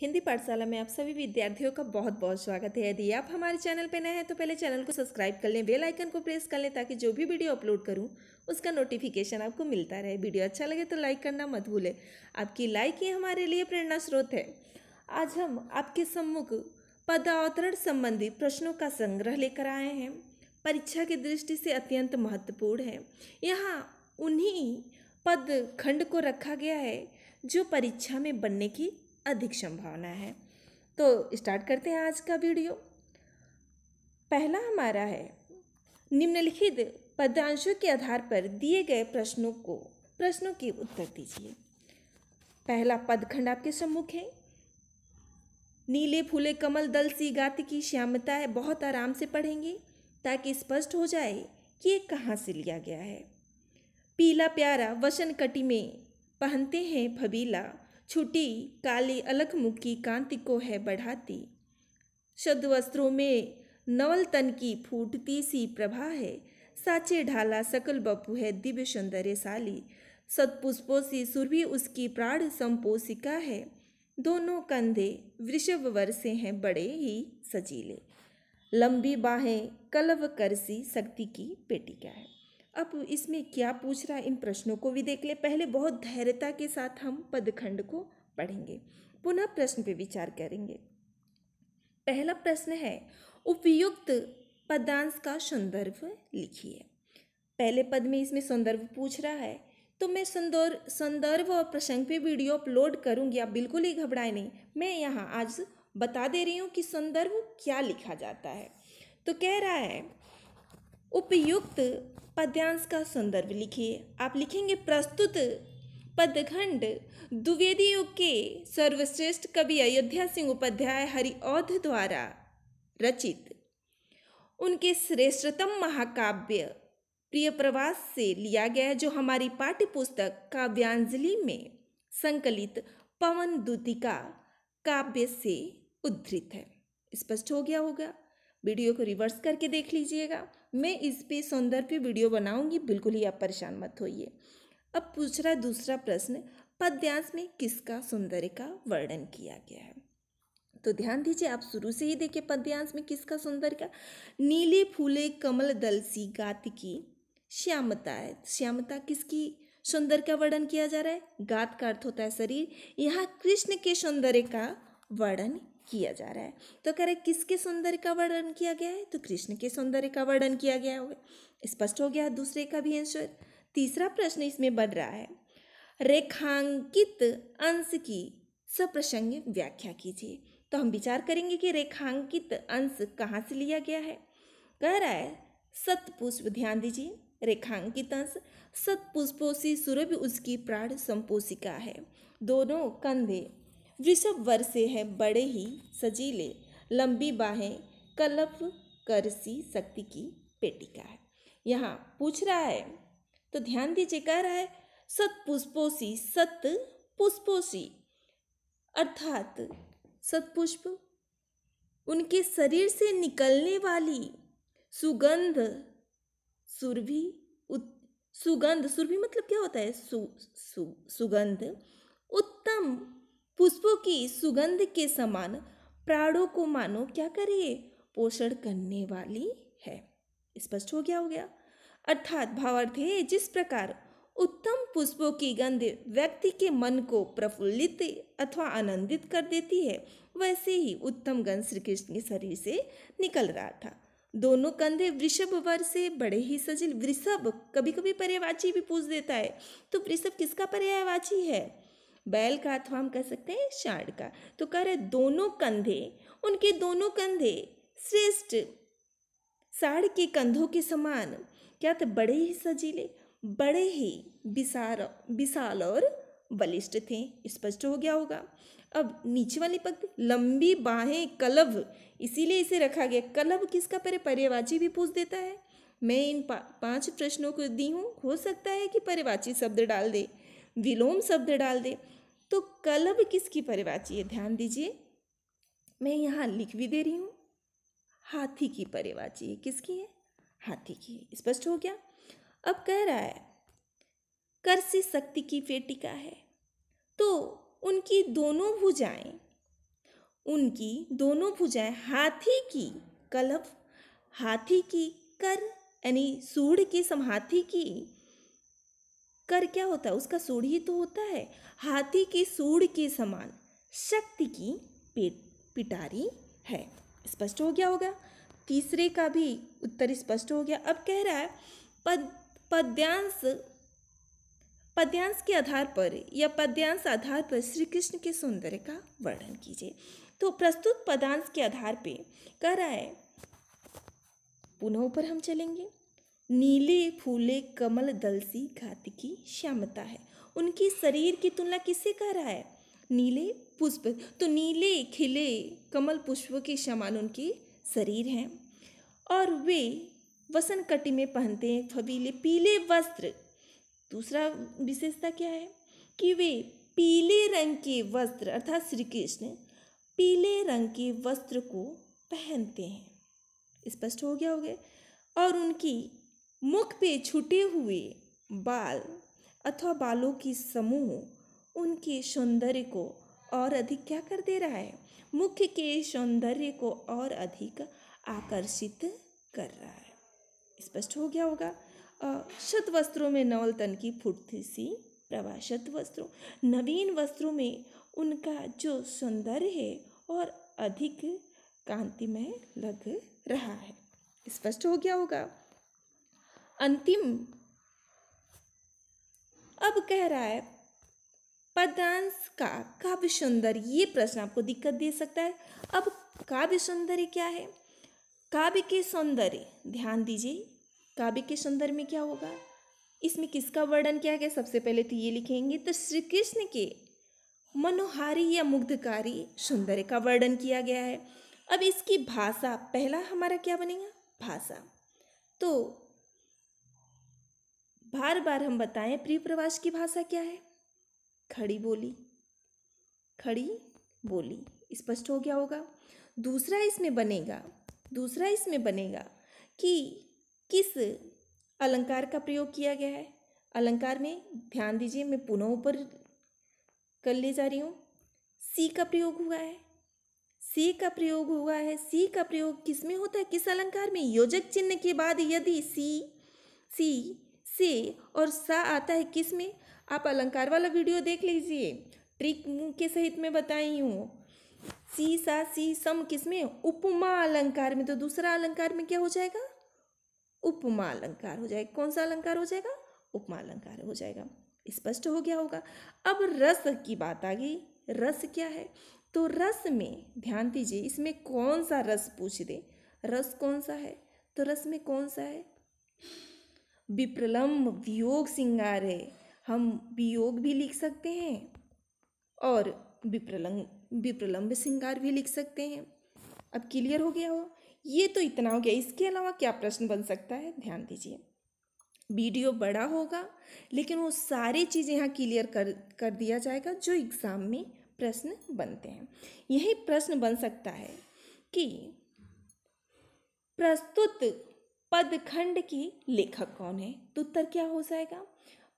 हिंदी पाठशाला में आप सभी विद्यार्थियों का बहुत बहुत स्वागत है। यदि आप हमारे चैनल पर नए हैं तो पहले चैनल को सब्सक्राइब कर लें, बेल आइकन को प्रेस कर लें ताकि जो भी वीडियो अपलोड करूं उसका नोटिफिकेशन आपको मिलता रहे। वीडियो अच्छा लगे तो लाइक करना मत भूलें। आपकी लाइक ही हमारे लिए प्रेरणा स्रोत है। आज हम आपके सम्मुख पदावतरण संबंधी प्रश्नों का संग्रह लेकर आए हैं। परीक्षा की दृष्टि से अत्यंत महत्वपूर्ण है। यहाँ उन्हीं पद खंड को रखा गया है जो परीक्षा में बनने की अधिक संभावना है। तो स्टार्ट करते हैं आज का वीडियो। पहला हमारा है, निम्नलिखित पदांशों के आधार पर दिए गए प्रश्नों के उत्तर दीजिए। पहला पदखंड आपके सम्मुख है। नीले फूले कमल दल सी गात की श्यामता है। बहुत आराम से पढ़ेंगे ताकि स्पष्ट हो जाए कि ये कहाँ से लिया गया है। पीला प्यारा वसन कटी में पहनते हैं फबीला, छुटी काली अलख मुखी कांति को है बढ़ाती। शुद्ध वस्त्रों में नवल तन की फूटती सी प्रभा है। साचे ढाला सकल बपु है दिव्य सौंदर्य साली। सतपुष्पों सी सुरभि उसकी प्राण संपोषिका है। दोनों कंधे वृषभ वर्षे हैं बड़े ही सजीले। लंबी बाहें कलव करसी शक्ति की पेटिका है। अब इसमें क्या पूछ रहा है, इन प्रश्नों को भी देख ले। पहले बहुत धैर्यता के साथ हम पदखंड को पढ़ेंगे, पुनः प्रश्न पे विचार करेंगे। पहला प्रश्न है, उपयुक्त पदांश का संदर्भ लिखिए। पहले पद में इसमें संदर्भ पूछ रहा है, तो मैं संदर्भ और प्रसंग पे वीडियो अपलोड करूंगी। आप बिल्कुल ही घबराए नहीं, मैं यहाँ आज बता दे रही हूँ कि संदर्भ क्या लिखा जाता है। तो कह रहा है, उपयुक्त पद्यांश का संदर्भ लिखिए। आप लिखेंगे, प्रस्तुत पदखंड द्विवेदी युग के सर्वश्रेष्ठ कवि अयोध्या सिंह उपाध्याय हरिऔध द्वारा रचित उनके श्रेष्ठतम महाकाव्य प्रिय प्रवास से लिया गया है, जो हमारी पाठ्य पुस्तक काव्यांजलि में संकलित पवन दूतिका काव्य से उद्धृत है। स्पष्ट हो गया होगा। वीडियो को रिवर्स करके देख लीजिएगा। मैं इस पे संदर्भ पे वीडियो बनाऊंगी, बिल्कुल ही आप परेशान मत होइए। अब पूछ रहा दूसरा प्रश्न, पद्यांश में किसका सौंदर्य का वर्णन किया गया है। तो ध्यान दीजिए, आप शुरू से ही देखिए पद्यांश में किसका सौंदर्य का। नीले फूले कमल दल सी गात की श्यामता है। श्यामता किसकी सौंदर्य का वर्णन किया जा रहा है? गात का अर्थ होता है शरीर। यहाँ कृष्ण के सौंदर्य का वर्णन किया जा रहा है। तो कह रहे किसके सौंदर्य का वर्णन किया गया है? तो कृष्ण के सौंदर्य का वर्णन किया गया होगा। स्पष्ट हो गया दूसरे का भी आंसर। तीसरा प्रश्न इसमें बन रहा है, रेखांकित अंश की सप्रसंग व्याख्या कीजिए। तो हम विचार करेंगे कि रेखांकित अंश कहाँ से लिया गया है। कह रहा है, सतपुष्प। ध्यान दीजिए, रेखांकित अंश सतपुष्पों से सुरभि उसकी प्राण संपोषिका है। दोनों कंधे वृषभ वर्षे है बड़े ही सजीले। लंबी बाहें कलप करसी शक्ति की पेटिका है। यहाँ पूछ रहा है, तो ध्यान दीजिए, कह रहा है सतपुष्पोसी, सत पुष्पोसी अर्थात सतपुष्प उनके शरीर से निकलने वाली सुगंध सुरभि। सुगंध सुरभि मतलब क्या होता है? सुगंध उत्तम पुष्पों की सुगंध के समान प्राणों को मानो क्या करे, पोषण करने वाली है। स्पष्ट हो गया। अर्थात भावार्थ है, जिस प्रकार उत्तम पुष्पों की गंध व्यक्ति के मन को प्रफुल्लित अथवा आनंदित कर देती है, वैसे ही उत्तम गंध श्री कृष्ण के शरीर से निकल रहा था। दोनों कंधे वृषभ वर्ष से बड़े ही सजील। वृषभ कभी कभी पर्यायवाची भी पूछ देता है, तो वृषभ किसका पर्यायवाची है? बैल का, अथवा हम कह सकते हैं सांड का। तो कह रहे दोनों कंधे, उनके दोनों कंधे श्रेष्ठ सांड के कंधों के समान क्या थे? बड़े ही सजीले, बड़े ही विशाल और बलिष्ठ थे। स्पष्ट हो गया होगा। अब नीचे वाली पंक्ति, लंबी बाहें कलव, इसीलिए इसे रखा गया। कलव किसका पर्यायवाची भी पूछ देता है। मैं इन 5 प्रश्नों को दी हूँ, हो सकता है कि पर्यायवाची शब्द डाल दे, विलोम शब्द डाल दे। तो कलव किसकी पर्यायवाची है? ध्यान दीजिए, मैं यहाँ लिख भी दे रही हूँ, हाथी की पर्यायवाची है। किसकी है? हाथी की। स्पष्ट हो गया। अब कह रहा है करसी शक्ति की पेटिका है। तो उनकी दोनों भुजाएं उनकी दोनों भुजाएं हाथी की कलभ, हाथी की कर, यानी सूढ़ की सम, हाथी की कर क्या होता है, उसका सूढ़ ही तो होता है। हाथी की सूढ़ के समान शक्ति की पिटारी है। स्पष्ट हो गया होगा। तीसरे का भी उत्तर स्पष्ट हो गया। अब कह रहा है पद्यांश पद्यांश के आधार पर या पद्यांश आधार पर श्री कृष्ण के सौंदर्य का वर्णन कीजिए। तो प्रस्तुत पदांश के आधार पे कह रहा है, पुनः ऊपर हम चलेंगे। नीले फूले कमल दल सी घाति की श्यामता है। उनकी शरीर की तुलना किससे कर रहा है? नीले पुष्प, तो नीले खिले कमल पुष्प के समान उनके शरीर हैं और वे वसंत कटी में पहनते हैं फबीले पीले वस्त्र। दूसरा विशेषता क्या है कि वे पीले रंग के वस्त्र, अर्थात श्री कृष्ण पीले रंग के वस्त्र को पहनते हैं। स्पष्ट हो गया होगा। और उनकी मुख पे छूटे हुए बाल अथवा बालों की समूह उनके सौंदर्य को और अधिक क्या कर दे रहा है? मुख के सौंदर्य को और अधिक आकर्षित कर रहा है। स्पष्ट हो गया होगा। शत वस्त्रों में नवल तन की फुर्ती सी प्रभा। शत वस्त्रों, नवीन वस्त्रों में उनका जो सौंदर्य है और अधिक कांतिमय लग रहा है। स्पष्ट हो गया होगा। अंतिम अब कह रहा है पदांश का काव्य सौंदर्य। ये प्रश्न आपको दिक्कत दे सकता है। अब काव्य सौंदर्य क्या है? काव्य के सौंदर्य, ध्यान दीजिए, काव्य के सौंदर्य में क्या होगा? इसमें किसका वर्णन किया गया? सबसे पहले तो ये लिखेंगे, तो श्री कृष्ण के मनोहारी या मुग्धकारी सौंदर्य का वर्णन किया गया है। अब इसकी भाषा, पहला हमारा क्या बनेगा? भाषा। तो बार बार हम बताएं, प्रिय प्रवास की भाषा क्या है? खड़ी बोली, खड़ी बोली। स्पष्ट हो गया होगा। दूसरा इसमें बनेगा कि किस अलंकार का प्रयोग किया गया है। अलंकार में ध्यान दीजिए, मैं पुनः ऊपर कर ले जा रही हूँ। सी का प्रयोग हुआ है, सी का प्रयोग किस में होता है? किस अलंकार में? योजक चिन्ह के बाद यदि सी से और सा आता है, किस में? आप अलंकार वाला वीडियो देख लीजिए, ट्रिक के सहित में बताई हूँ। सी सा सी सम किस में? उपमा अलंकार में। तो दूसरा अलंकार में क्या हो जाएगा? उपमा अलंकार हो जाएगा। कौन सा अलंकार हो जाएगा? उपमा अलंकार हो जाएगा। स्पष्ट हो गया होगा। अब रस की बात आ गई। रस क्या है? तो रस में ध्यान दीजिए, इसमें कौन सा रस पूछ दे, रस कौन सा है? तो रस में कौन सा है? विप्रलम्ब वियोग श्रृंगार है। हम वियोग भी लिख सकते हैं और विप्रलम्ब श्रृंगार भी लिख सकते हैं। अब क्लियर हो गया हो? ये तो इतना हो गया। इसके अलावा क्या प्रश्न बन सकता है? ध्यान दीजिए, वीडियो बड़ा होगा लेकिन वो सारी चीज़ें यहाँ क्लियर कर दिया जाएगा जो एग्ज़ाम में प्रश्न बनते हैं। यही प्रश्न बन सकता है कि प्रस्तुत पदखंड की लेखक कौन है? तो उत्तर क्या हो जाएगा?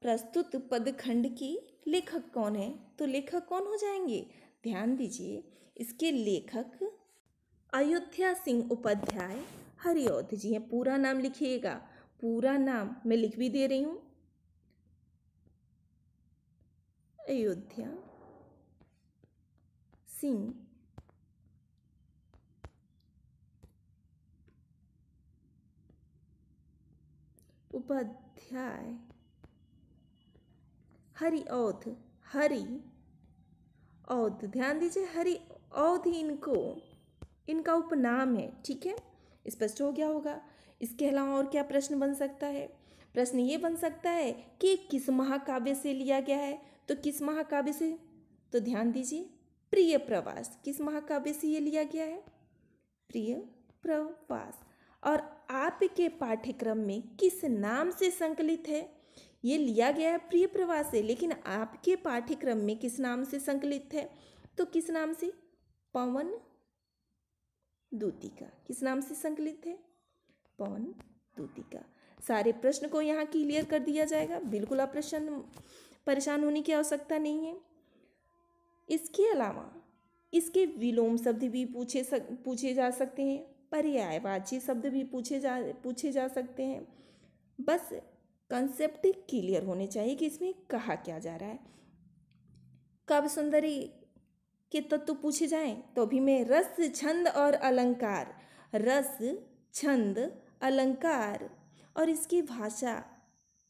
प्रस्तुत पदखंड की लेखक कौन है? तो लेखक कौन हो जाएंगे? ध्यान दीजिए, इसके लेखक अयोध्या सिंह उपाध्याय हरिऔध जी हैं। पूरा नाम लिखिएगा, पूरा नाम मैं लिख भी दे रही हूँ, अयोध्या सिंह उपाध्याय हरिऔध। हरिऔध, ध्यान दीजिए, हरिऔध इनका उपनाम है। ठीक है, स्पष्ट हो गया होगा। इसके अलावा और क्या प्रश्न बन सकता है? प्रश्न ये बन सकता है कि किस महाकाव्य से लिया गया है? तो किस महाकाव्य से? तो ध्यान दीजिए, प्रिय प्रवास। किस महाकाव्य से ये लिया गया है? प्रिय प्रवास। और आपके पाठ्यक्रम में किस नाम से संकलित है? ये लिया गया है प्रिय प्रवास से, लेकिन आपके पाठ्यक्रम में किस नाम से संकलित है? तो किस नाम से? पवन दूतिका। किस नाम से संकलित है? पवन दूतिका। सारे प्रश्न को यहाँ क्लियर कर दिया जाएगा, बिल्कुल आप परेशान होने की आवश्यकता नहीं है। इसके अलावा इसके विलोम शब्द भी पूछे जा सकते हैं, पर्यायवाची शब्द भी पूछे जा सकते हैं। बस कंसेप्ट क्लियर होने चाहिए कि इसमें कहा क्या जा रहा है। काव्य सुंदरी के तत्व पूछे जाएं तो भी में रस, छंद और अलंकार, रस, छंद, अलंकार और इसकी भाषा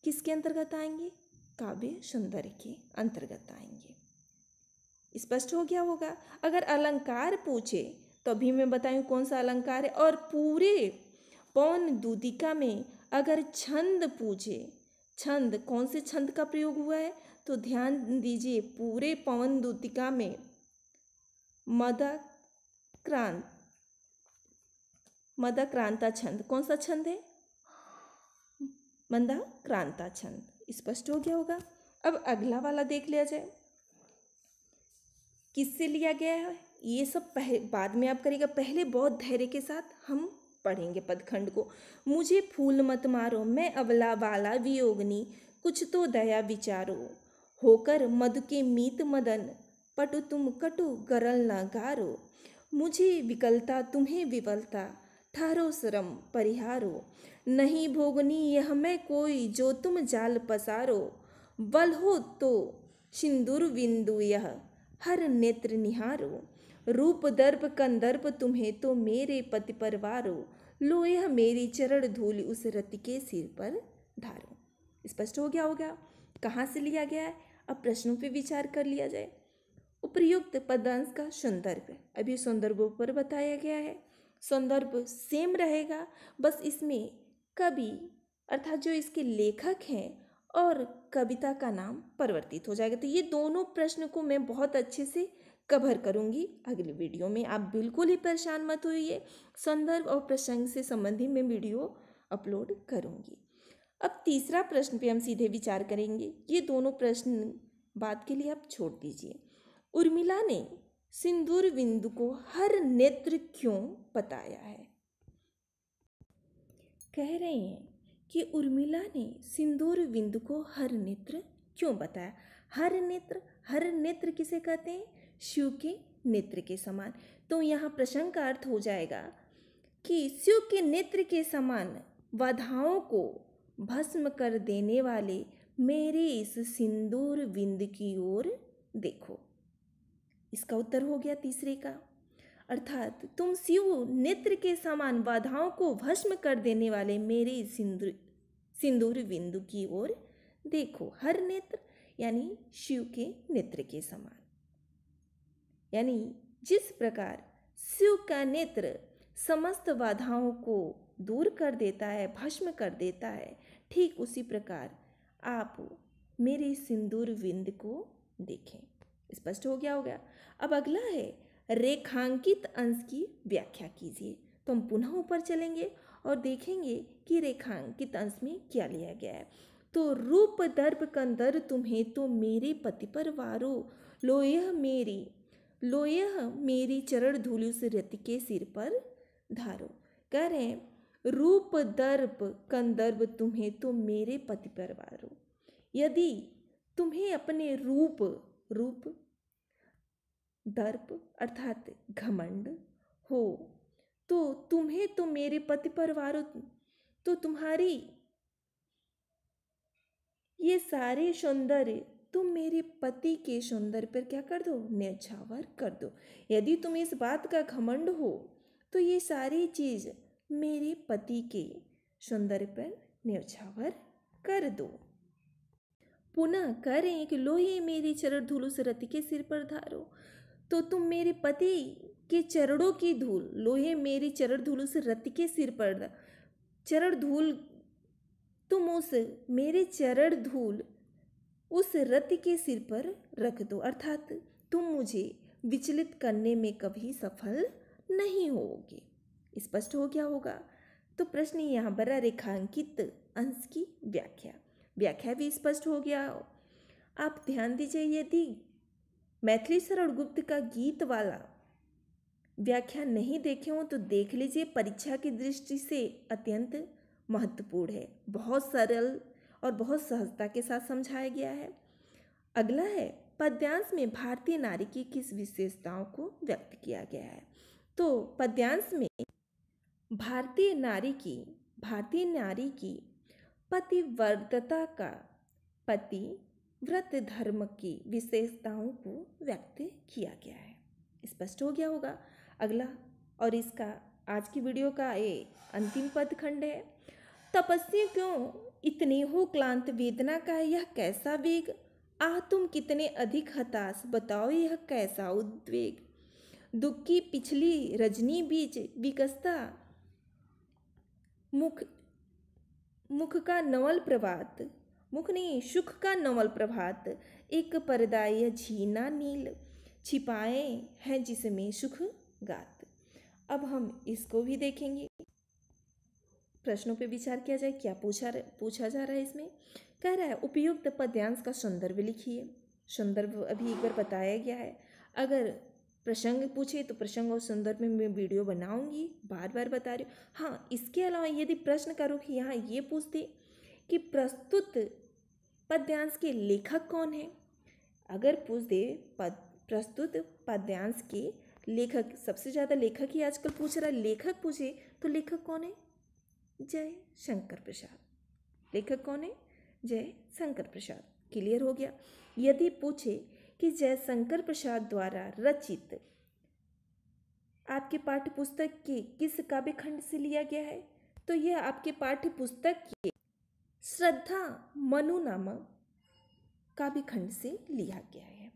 किसके अंतर्गत आएंगे? काव्य सुंदर के अंतर्गत आएंगे। स्पष्ट हो गया होगा। अगर अलंकार पूछे तो भी मैं बताऊं कौन सा अलंकार है। और पूरे पौन दूतिका में अगर छंद पूछे, छंद कौन से छंद का प्रयोग हुआ है तो ध्यान दीजिए, पूरे पवन दूतिका में मदाक्रांता छंद, कौन सा छंद है? मदाक्रांता छंद। स्पष्ट हो गया होगा। अब अगला वाला देख लिया जाए, किससे लिया गया है ये सब बाद में आप करिएगा, पहले बहुत धैर्य के साथ हम पढ़ेंगे पदखंड को। मुझे फूल मत मारो, मैं अबला बाला वियोगनी, कुछ तो दया विचारो, होकर मधु के मीत मदन, पटु तुम कटु गरल न गारो, मुझे विकलता तुम्हें विवलता, ठहरो शरम परिहारो, नहीं भोगनी यह मैं कोई, जो तुम जाल पसारो, बल हो तो सिंदूर बिंदु यह, हर नेत्र निहारो, रूप दर्प कंदर्प तुम्हें तो मेरे पति परवारो, लो यह मेरी चरण धूल उस रति के सिर पर धारो। स्पष्ट हो गया होगा कहाँ से लिया गया है। अब प्रश्नों पे विचार कर लिया जाए। उपयुक्त पदांश का संदर्भ, अभी संदर्भों पर बताया गया है। संदर्भ सेम रहेगा, बस इसमें कवि अर्थात जो इसके लेखक हैं और कविता का नाम परिवर्तित हो जाएगा। तो ये दोनों प्रश्न को मैं बहुत अच्छे से कवर करूंगी अगली वीडियो में। आप बिल्कुल ही परेशान मत होइए, संदर्भ और प्रसंग से संबंधित मैं वीडियो अपलोड करूंगी। अब तीसरा प्रश्न पे हम सीधे विचार करेंगे। ये दोनों प्रश्न बात के लिए आप छोड़ दीजिए। उर्मिला ने सिंदूर बिंदु को हर नेत्र क्यों बताया है? कह रहे हैं कि उर्मिला ने सिंदूर बिंदु को हर नेत्र क्यों बताया। हर नेत्र किसे कहते हैं? शिव के नेत्र के समान। तो यहाँ प्रसंग का अर्थ हो जाएगा कि शिव के नेत्र के समान बाधाओं को भस्म कर देने वाले मेरे इस सिंदूर बिंदु की ओर देखो। इसका उत्तर हो गया तीसरे का, अर्थात तुम शिव नेत्र के समान बाधाओं को भस्म कर देने वाले मेरे सिंदूर बिंदु की ओर देखो। हर नेत्र यानी शिव के नेत्र के समान, यानी जिस प्रकार शिव का नेत्र समस्त बाधाओं को दूर कर देता है, भस्म कर देता है, ठीक उसी प्रकार आप मेरे सिंदूर बिंदु को देखें। स्पष्ट हो गया होगा। अब अगला है रेखांकित अंश की व्याख्या कीजिए। तो हम पुनः ऊपर चलेंगे और देखेंगे कि रेखांकित अंश में क्या लिया गया है। तो रूप दर्प कंदर तुम्हें तो मेरे पति पर वारो, लो यह मेरी चरण धूलि उस रति के सिर पर धारो। कह रहे हैं रूप दर्प कंदर्प तुम्हें तो मेरे पति पर वारो। यदि तुम्हें अपने रूप दर्प अर्थात घमंड हो तो तुम्हें तो मेरे पति पर वारो, तो तुम्हारी ये सारे सौंदर्य तुम मेरे पति के सौंदर्य पर क्या कर दो? न्यौछावर कर दो। यदि तुम इस बात का घमंड हो तो ये सारी चीज मेरे पति के सौंदर्य पर न्यौछावर कर दो। पुनः करें कि लोहे मेरी चरण धूल उस रति के सिर पर धारो। तो तुम मेरे पति के चरणों की धूल, लोहे मेरी चरण धूल उस रति के सिर पर, चरण धूल तुम उस मेरे चरण धूल उस रति के सिर पर रख दो, अर्थात तुम मुझे विचलित करने में कभी सफल नहीं होगे। स्पष्ट हो गया होगा। तो प्रश्न यहाँ बड़ा रेखांकित अंश की व्याख्या भी स्पष्ट हो गया। आप ध्यान दीजिए, यदि मैथिली शरण गुप्त का गीत वाला व्याख्या नहीं देखे हो तो देख लीजिए, परीक्षा की दृष्टि से अत्यंत महत्वपूर्ण है। बहुत सरल और बहुत सहजता के साथ समझाया गया है। अगला है पद्यांश में भारतीय नारी की किस विशेषताओं को व्यक्त किया गया है? तो पद्यांश में भारतीय नारी की पतिव्रतता का पतिव्रत धर्म की विशेषताओं को व्यक्त किया गया है। स्पष्ट हो गया होगा। अगला और इसका आज की वीडियो का ये अंतिम पद खंड है। तपस्या क्यों इतनी हो क्लांत, वेदना का यह कैसा वेग, आह तुम कितने अधिक हताश, बताओ यह कैसा उद्वेग। दुख की पिछली रजनी बीच विकसता मुख का नवल प्रभात, मुख नहीं सुख का नवल प्रभात, एक पर्दा यह झीना नील, छिपाए हैं जिसमें सुख गात। अब हम इसको भी देखेंगे। प्रश्नों पे विचार किया जाए। क्या पूछा जा रहा है इसमें? कह रहा है उपयुक्त पद्यांश का संदर्भ लिखिए। संदर्भ अभी एक बार बताया गया है। अगर प्रसंग पूछे तो प्रसंग और संदर्भ में मैं वीडियो बनाऊंगी, बार बार बता रही हूँ। हाँ, इसके अलावा यदि प्रश्न करो कि यहाँ ये पूछते कि प्रस्तुत पद्यांश के लेखक कौन है, अगर पूछ दे प्रस्तुत पद्यांश के लेखक, सबसे ज़्यादा लेखक ही आजकल पूछ रहा है, लेखक पूछे तो लेखक कौन है? जय शंकर प्रसाद। लेखक कौन है? जय शंकर प्रसाद। क्लियर हो गया। यदि पूछे कि जय शंकर प्रसाद द्वारा रचित आपके पाठ्य पुस्तक के किस काव्य खंड से लिया गया है, तो यह आपके पाठ्य पुस्तक के श्रद्धा मनु नामक काव्य खंड से लिया गया है।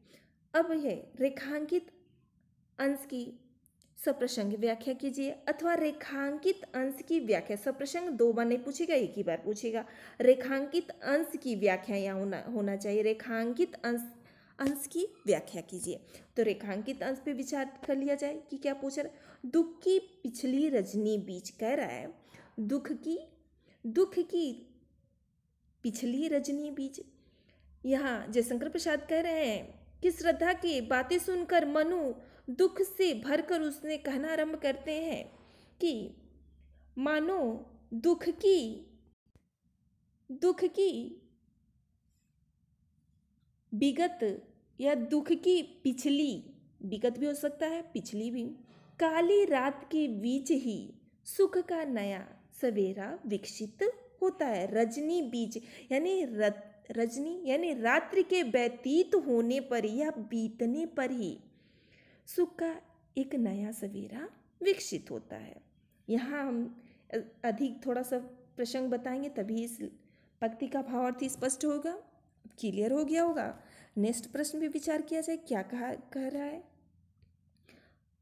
अब यह रेखांकित अंश की सप्रसंग व्याख्या कीजिए, अथवा रेखांकित अंश की व्याख्या। सप्रसंग दो बार नहीं पूछेगा, एक ही बार पूछेगा। रेखांकित अंश की व्याख्या यहाँ होना चाहिए। रेखांकित अंश की व्याख्या कीजिए। तो रेखांकित अंश पे विचार कर लिया जाए कि क्या पूछ रहा है। दुख की पिछली रजनी बीच, कह रहा है दुख की पिछली रजनी बीच। यहाँ जयशंकर प्रसाद कह रहे हैं कि श्रद्धा की बातें सुनकर मनु दुख से भरकर उसने कहना आरंभ करते हैं कि मानो दुख की विगत या दुख की पिछली, विगत भी हो सकता है पिछली भी, काली रात के बीच ही सुख का नया सवेरा विकसित होता है। रजनी बीच यानी रात्रि के व्यतीत होने पर या बीतने पर ही सुख का एक नया सवेरा विकसित होता है। यहाँ हम अधिक थोड़ा सा प्रसंग बताएंगे, तभी इस पंक्ति का भावार्थ स्पष्ट होगा, क्लियर हो गया होगा। नेक्स्ट प्रश्न भी विचार किया जाए। क्या कह रहा है?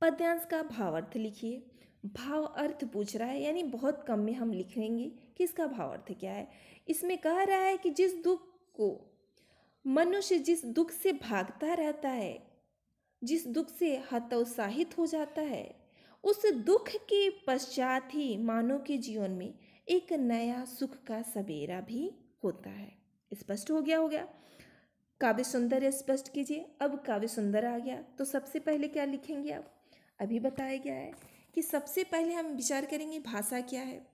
पद्यांश का भावार्थ लिखिए। भाव अर्थ पूछ रहा है, यानी बहुत कम में हम लिखेंगे कि इसका भावार्थ क्या है। इसमें कह रहा है कि जिस दुख को मनुष्य जिस दुख से भागता रहता है, जिस दुख से हतोत्साहित हो जाता है, उस दुख के पश्चात ही मानव के जीवन में एक नया सुख का सवेरा भी होता है। स्पष्ट हो गया। काव्य सुंदर स्पष्ट कीजिए। अब काव्य सुंदर आ गया तो सबसे पहले क्या लिखेंगे आप? अभी बताया गया है कि सबसे पहले हम विचार करेंगे भाषा क्या है,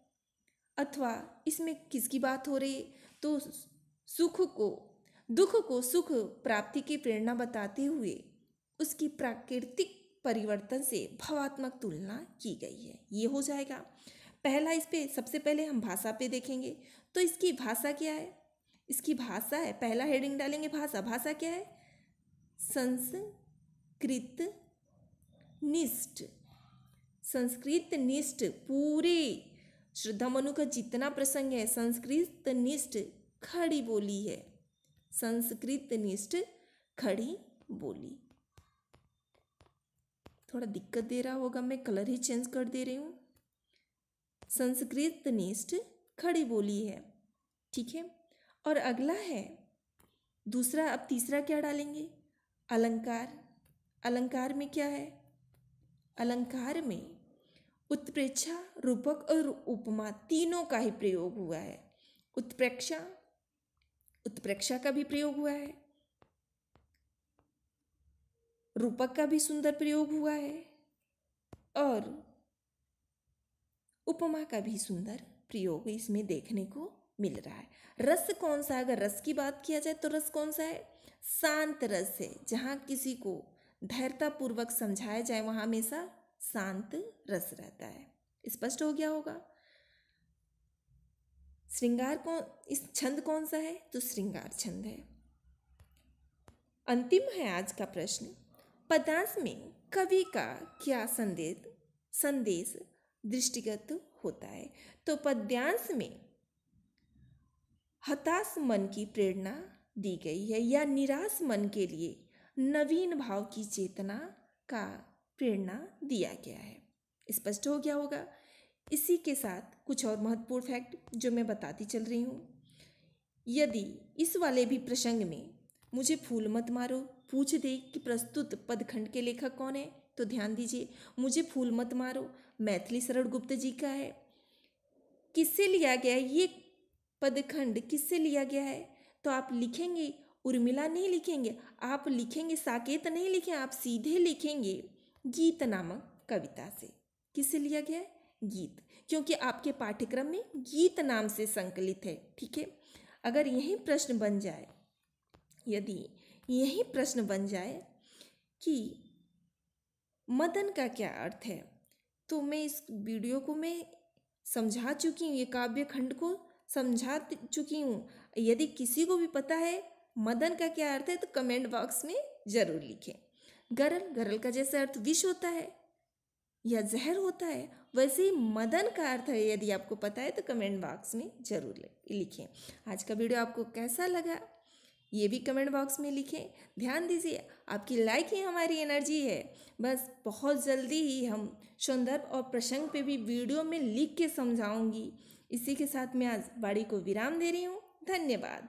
अथवा इसमें किसकी बात हो रही है। तो दुख को सुख प्राप्ति की प्रेरणा बताते हुए उसकी प्राकृतिक परिवर्तन से भावात्मक तुलना की गई है। ये हो जाएगा पहला। इस पे सबसे पहले हम भाषा पे देखेंगे। तो इसकी भाषा क्या है? इसकी भाषा है, पहला हेडिंग डालेंगे भाषा। भाषा क्या है? संस्कृत निष्ठ पूरे श्रद्धा मनु का जितना प्रसंग है संस्कृत निष्ठ खड़ी बोली है। संस्कृत निष्ठ खड़ी बोली। थोड़ा दिक्कत दे रहा होगा, मैं कलर ही चेंज कर दे रही हूँ। संस्कृत निष्ठ खड़ी बोली है, ठीक है। और अगला है दूसरा। अब तीसरा क्या डालेंगे? अलंकार। अलंकार में क्या है? अलंकार में उत्प्रेक्षा, रूपक और उपमा तीनों का ही प्रयोग हुआ है। उत्प्रेक्षा का भी प्रयोग हुआ है, रूपक का भी सुंदर प्रयोग हुआ है, और उपमा का भी सुंदर प्रयोग इसमें देखने को मिल रहा है। रस कौन सा है? अगर रस की बात किया जाए तो रस कौन सा है? शांत रस है। जहाँ किसी को धैर्यतापूर्वक समझाया जाए वहाँ हमेशा शांत रस रहता है। स्पष्ट हो गया होगा। श्रृंगार कौन, इस छंद कौन सा है? तो श्रृंगार छंद है। अंतिम है आज का प्रश्न, पद्यांश में कवि का क्या संदेश दृष्टिगत होता है? तो पद्यांश में हताश मन की प्रेरणा दी गई है या निराश मन के लिए नवीन भाव की चेतना का प्रेरणा दिया गया है। स्पष्ट हो गया होगा। इसी के साथ कुछ और महत्वपूर्ण फैक्ट जो मैं बताती चल रही हूँ। यदि इस वाले भी प्रसंग में मुझे फूल मत मारो पूछ दे कि प्रस्तुत पदखंड के लेखक कौन है, तो ध्यान दीजिए, मुझे फूल मत मारो मैथिली शरण गुप्त जी का है। किससे लिया गया है ये पदखंड, किससे लिया गया है? तो आप लिखेंगे उर्मिला नहीं लिखेंगे, आप लिखेंगे साकेत नहीं लिखें, आप सीधे लिखेंगे गीत नामक कविता से। किससे लिया गया है? गीत, क्योंकि आपके पाठ्यक्रम में गीत नाम से संकलित है। ठीक है। अगर यही प्रश्न बन जाए, यदि यही प्रश्न बन जाए कि मदन का क्या अर्थ है, तो मैं इस वीडियो को मैं समझा चुकी हूँ, ये काव्य खंड को समझा चुकी हूँ। यदि किसी को भी पता है मदन का क्या अर्थ है तो कमेंट बॉक्स में जरूर लिखें। गरल का जैसे अर्थ विष होता है या जहर होता है, वैसे ही मदन का अर्थ है, यदि आपको पता है तो कमेंट बॉक्स में जरूर लिखें। आज का वीडियो आपको कैसा लगा ये भी कमेंट बॉक्स में लिखें। ध्यान दीजिए, आपकी लाइक ही हमारी एनर्जी है। बस बहुत जल्दी ही हम संदर्भ और प्रसंग पे भी वीडियो में लिख के समझाऊंगी। इसी के साथ मैं आज वाणी को विराम दे रही हूँ। धन्यवाद।